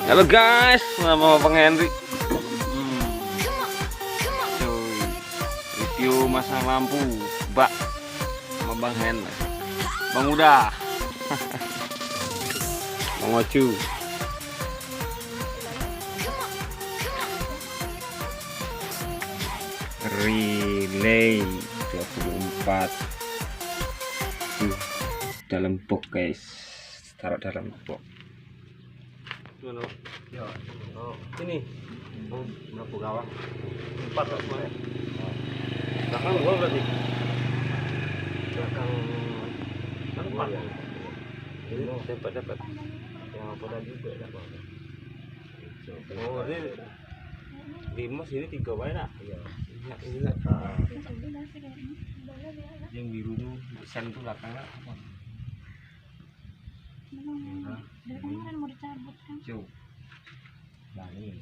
Halo guys, nama Bang Henry. Review masang lampu bak sama Bang Hen, Bang Uda, Bang Ocu. Relay 24 dalam box guys, taruh dalam box. Ya, ini lampu gawang 4 lah semuanya. Belakang 2 berarti. Belakang kan 4 ya. Ini dapat yang apa tadi juga dapat. Oh, ini 5 sini 3 wae nak. Iya. Ini nak. Yang biru tuh desain tuh belakangnya apa? Kan mau dicabut kan? Coba. Nah ini.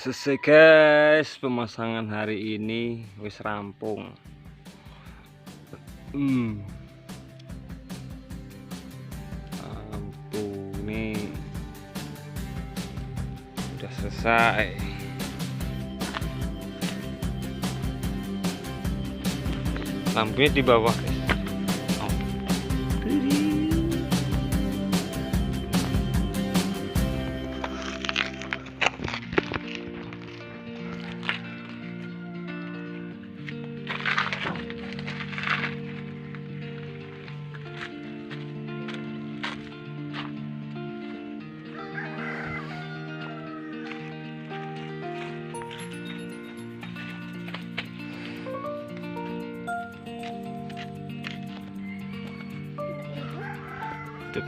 Selesai guys, pemasangan hari ini wis rampung. Lampu ini udah selesai. Lampunya di bawah guys.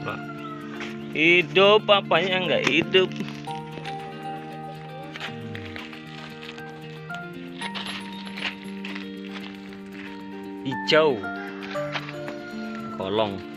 Pak, Hidup apanya nggak hidup? Hijau kolong.